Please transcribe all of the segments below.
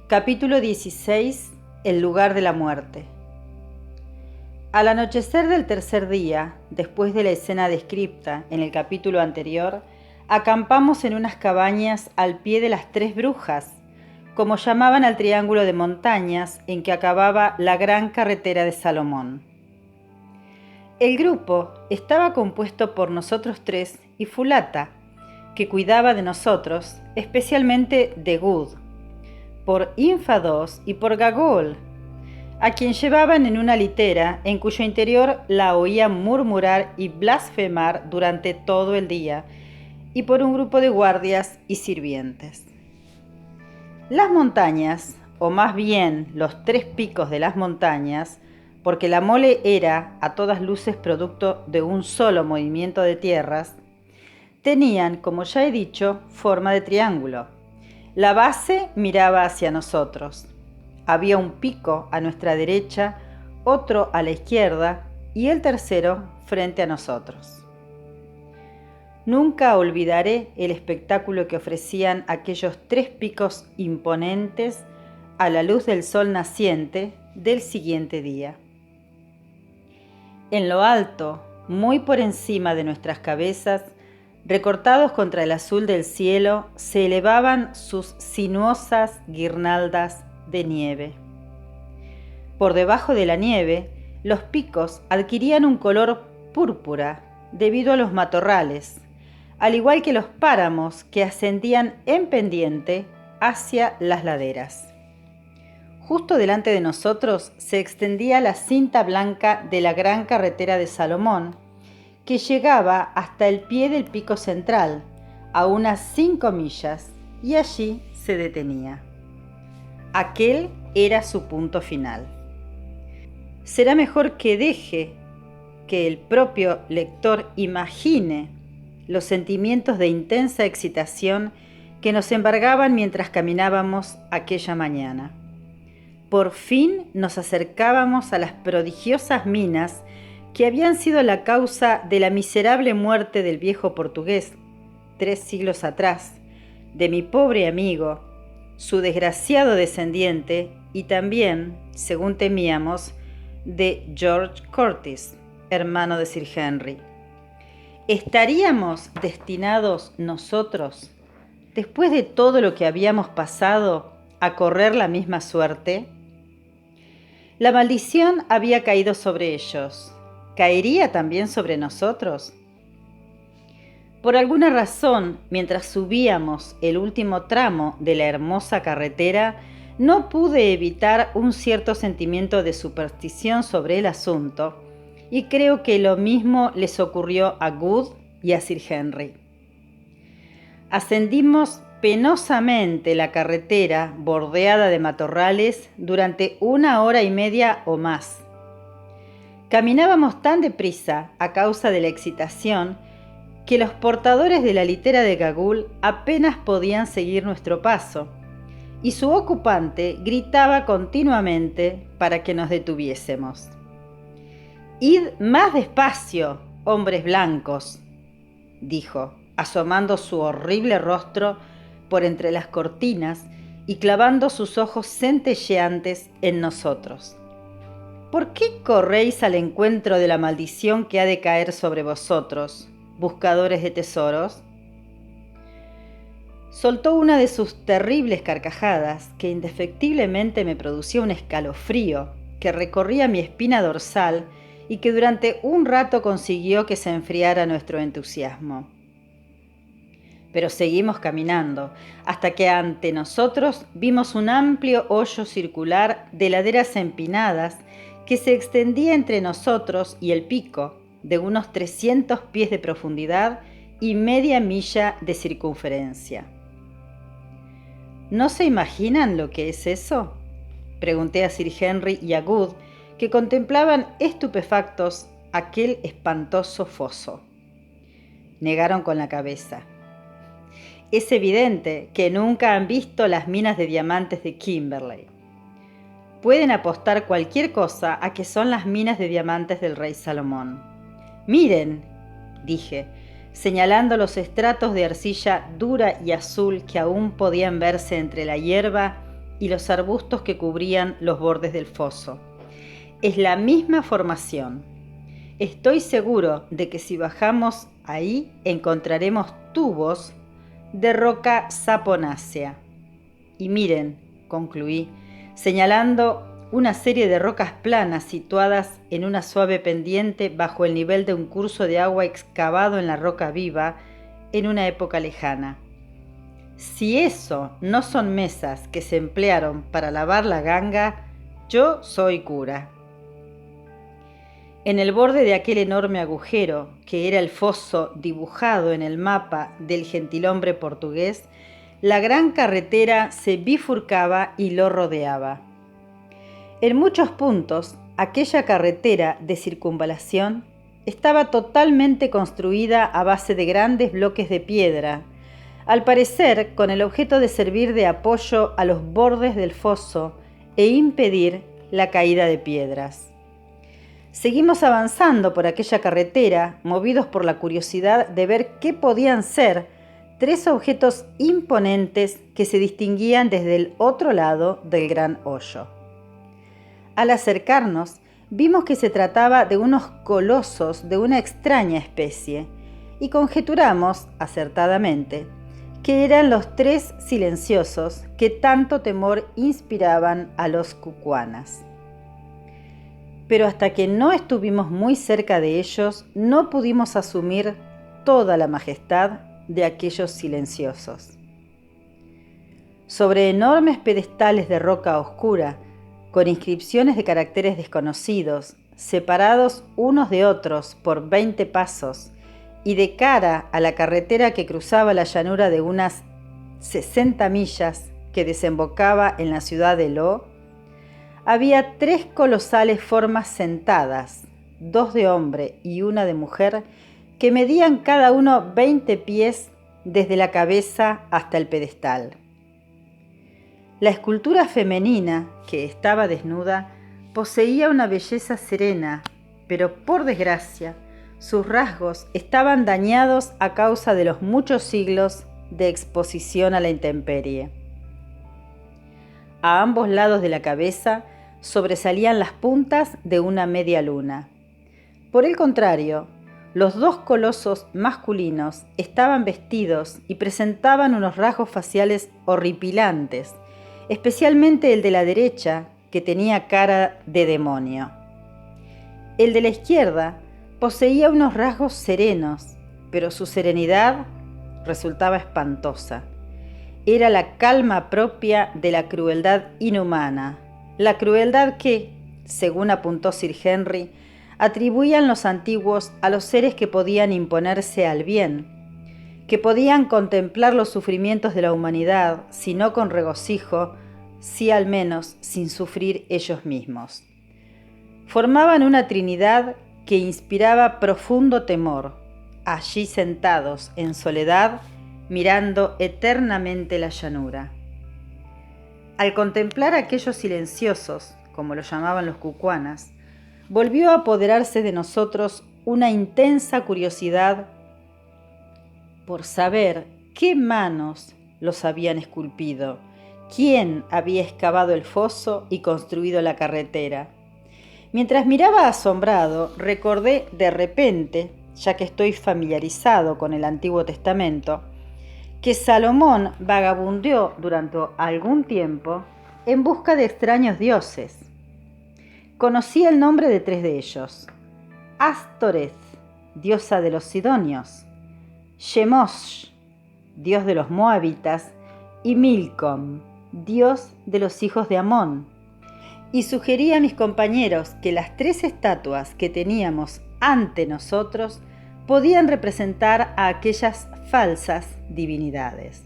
Capítulo 16. El lugar de la muerte. Al anochecer del tercer día, después de la escena descripta en el capítulo anterior, acampamos en unas cabañas al pie de las Tres Brujas, como llamaban al triángulo de montañas en que acababa la gran carretera de Salomón. El grupo estaba compuesto por nosotros tres y Fulata, que cuidaba de nosotros, especialmente de Good, por Infados y por Gagol, a quien llevaban en una litera en cuyo interior la oían murmurar y blasfemar durante todo el día, y por un grupo de guardias y sirvientes. Las montañas, o más bien los tres picos de las montañas, porque la mole era a todas luces producto de un solo movimiento de tierras, tenían, como ya he dicho, forma de triángulo. La base miraba hacia nosotros. Había un pico a nuestra derecha, otro a la izquierda y el tercero frente a nosotros. Nunca olvidaré el espectáculo que ofrecían aquellos tres picos imponentes a la luz del sol naciente del siguiente día. En lo alto, muy por encima de nuestras cabezas, recortados contra el azul del cielo, se elevaban sus sinuosas guirnaldas de nieve. Por debajo de la nieve, los picos adquirían un color púrpura debido a los matorrales, al igual que los páramos que ascendían en pendiente hacia las laderas. Justo delante de nosotros se extendía la cinta blanca de la gran carretera de Salomón, que llegaba hasta el pie del pico central, a unas 5 millas, y allí se detenía. Aquel era su punto final. Será mejor que deje que el propio lector imagine los sentimientos de intensa excitación que nos embargaban mientras caminábamos aquella mañana. Por fin nos acercábamos a las prodigiosas minas que habían sido la causa de la miserable muerte del viejo portugués 3 siglos atrás, de mi pobre amigo, su desgraciado descendiente y también, según temíamos, de George Curtis, hermano de Sir Henry. ¿Estaríamos destinados nosotros, después de todo lo que habíamos pasado, a correr la misma suerte? La maldición había caído sobre ellos. ¿Caería también sobre nosotros? Por alguna razón, mientras subíamos el último tramo de la hermosa carretera, no pude evitar un cierto sentimiento de superstición sobre el asunto, y creo que lo mismo les ocurrió a Good y a Sir Henry. Ascendimos penosamente la carretera bordeada de matorrales durante 1 hora y media o más. Caminábamos tan deprisa a causa de la excitación que los portadores de la litera de Gagul apenas podían seguir nuestro paso, y su ocupante gritaba continuamente para que nos detuviésemos. «Id más despacio, hombres blancos», dijo, asomando su horrible rostro por entre las cortinas y clavando sus ojos centelleantes en nosotros. ¿Por qué corréis al encuentro de la maldición que ha de caer sobre vosotros, buscadores de tesoros? Soltó una de sus terribles carcajadas que indefectiblemente me producía un escalofrío que recorría mi espina dorsal y que durante un rato consiguió que se enfriara nuestro entusiasmo. Pero seguimos caminando, hasta que ante nosotros vimos un amplio hoyo circular de laderas empinadas que se extendía entre nosotros y el pico, de unos 300 pies de profundidad y media milla de circunferencia. ¿No se imaginan lo que es eso?, pregunté a Sir Henry y a Good, que contemplaban estupefactos aquel espantoso foso. Negaron con la cabeza. Es evidente que nunca han visto las minas de diamantes de Kimberley. Pueden apostar cualquier cosa a que son las minas de diamantes del rey Salomón. «Miren», dije, señalando los estratos de arcilla dura y azul que aún podían verse entre la hierba y los arbustos que cubrían los bordes del foso. Es la misma formación. Estoy seguro de que si bajamos ahí encontraremos tubos de roca saponácea. Y miren, concluí, señalando una serie de rocas planas situadas en una suave pendiente bajo el nivel de un curso de agua excavado en la roca viva en una época lejana. Si eso no son mesas que se emplearon para lavar la ganga, yo soy cura. En el borde de aquel enorme agujero, que era el foso dibujado en el mapa del gentilhombre portugués, la gran carretera se bifurcaba y lo rodeaba. En muchos puntos, aquella carretera de circunvalación estaba totalmente construida a base de grandes bloques de piedra, al parecer con el objeto de servir de apoyo a los bordes del foso e impedir la caída de piedras. Seguimos avanzando por aquella carretera, movidos por la curiosidad de ver qué podían ser 3 objetos imponentes que se distinguían desde el otro lado del gran hoyo. Al acercarnos, vimos que se trataba de unos colosos de una extraña especie y conjeturamos, acertadamente, que eran los 3 silenciosos que tanto temor inspiraban a los cucuanas. Pero hasta que no estuvimos muy cerca de ellos, no pudimos asumir toda la majestad de aquellos silenciosos. Sobre enormes pedestales de roca oscura, con inscripciones de caracteres desconocidos, separados unos de otros por 20 pasos, y de cara a la carretera que cruzaba la llanura de unas 60 millas que desembocaba en la ciudad de Lo, había 3 colosales formas sentadas, 2 de hombre y una de mujer, que medían cada uno 20 pies desde la cabeza hasta el pedestal. La escultura femenina, que estaba desnuda, poseía una belleza serena, pero por desgracia, sus rasgos estaban dañados a causa de los muchos siglos de exposición a la intemperie. A ambos lados de la cabeza sobresalían las puntas de una media luna. Por el contrario, los 2 colosos masculinos estaban vestidos y presentaban unos rasgos faciales horripilantes, especialmente el de la derecha, que tenía cara de demonio. El de la izquierda poseía unos rasgos serenos, pero su serenidad resultaba espantosa. Era la calma propia de la crueldad inhumana, la crueldad que, según apuntó Sir Henry, atribuían los antiguos a los seres que podían imponerse al bien, que podían contemplar los sufrimientos de la humanidad, si no con regocijo, si al menos sin sufrir ellos mismos. Formaban una trinidad que inspiraba profundo temor, allí sentados en soledad, mirando eternamente la llanura. Al contemplar a aquellos silenciosos, como lo llamaban los cucuanas, volvió a apoderarse de nosotros una intensa curiosidad por saber qué manos los habían esculpido, quién había excavado el foso y construido la carretera. Mientras miraba asombrado, recordé de repente, ya que estoy familiarizado con el Antiguo Testamento, que Salomón vagabundeó durante algún tiempo en busca de extraños dioses. Conocí el nombre de 3 de ellos: Astoreth, diosa de los sidonios; Chemosh, dios de los moabitas; y Milcom, dios de los hijos de Amón. Y sugerí a mis compañeros que las 3 estatuas que teníamos ante nosotros podían representar a aquellas falsas divinidades.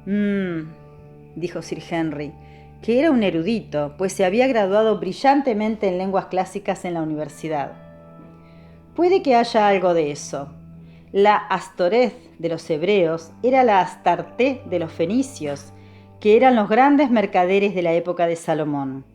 Dijo Sir Henry, que era un erudito, pues se había graduado brillantemente en lenguas clásicas en la universidad. Puede que haya algo de eso. La Astoreth de los hebreos era la Astarté de los fenicios, que eran los grandes mercaderes de la época de Salomón.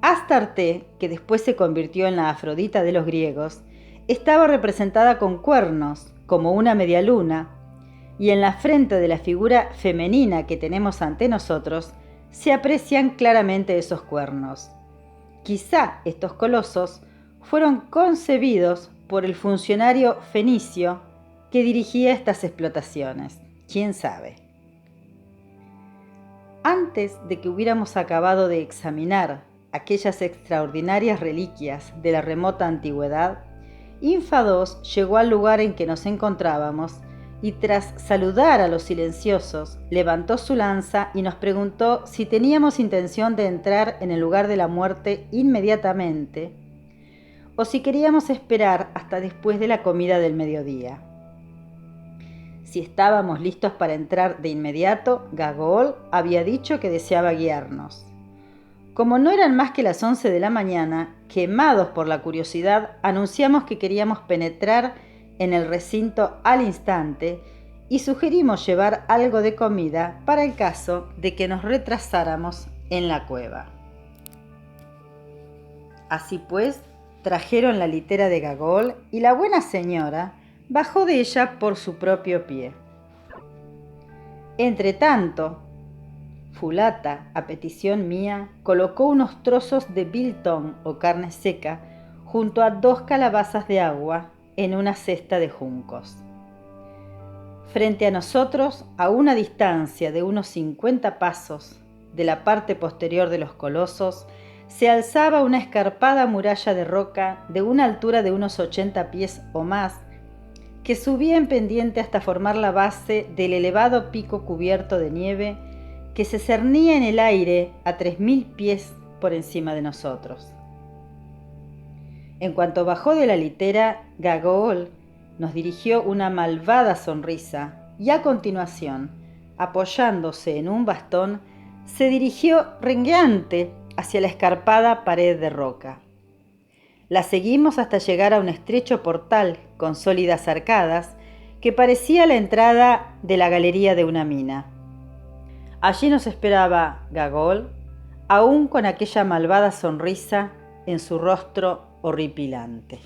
Astarté, que después se convirtió en la Afrodita de los griegos, estaba representada con cuernos, como una media luna, y en la frente de la figura femenina que tenemos ante nosotros se aprecian claramente esos cuernos. Quizá estos colosos fueron concebidos por el funcionario fenicio que dirigía estas explotaciones. ¿Quién sabe? Antes de que hubiéramos acabado de examinar aquellas extraordinarias reliquias de la remota antigüedad, Infados llegó al lugar en que nos encontrábamos y tras saludar a los silenciosos, levantó su lanza y nos preguntó si teníamos intención de entrar en el lugar de la muerte inmediatamente o si queríamos esperar hasta después de la comida del mediodía. Si estábamos listos para entrar de inmediato, Gagol había dicho que deseaba guiarnos. Como no eran más que las 11 de la mañana, quemados por la curiosidad, anunciamos que queríamos penetrar en el recinto al instante y sugerimos llevar algo de comida para el caso de que nos retrasáramos en la cueva. Así pues, trajeron la litera de Gagol y la buena señora bajó de ella por su propio pie. Entretanto, Fulata, a petición mía, colocó unos trozos de biltong o carne seca junto a 2 calabazas de agua en una cesta de juncos. Frente a nosotros, a una distancia de unos 50 pasos de la parte posterior de los colosos, se alzaba una escarpada muralla de roca de una altura de unos 80 pies o más, que subía en pendiente hasta formar la base del elevado pico cubierto de nieve que se cernía en el aire a 3000 pies por encima de nosotros. En cuanto bajó de la litera, Gagol nos dirigió una malvada sonrisa y a continuación, apoyándose en un bastón, se dirigió rengueante hacia la escarpada pared de roca. La seguimos hasta llegar a un estrecho portal con sólidas arcadas que parecía la entrada de la galería de una mina. Allí nos esperaba Gagol, aún con aquella malvada sonrisa en su rostro horripilante.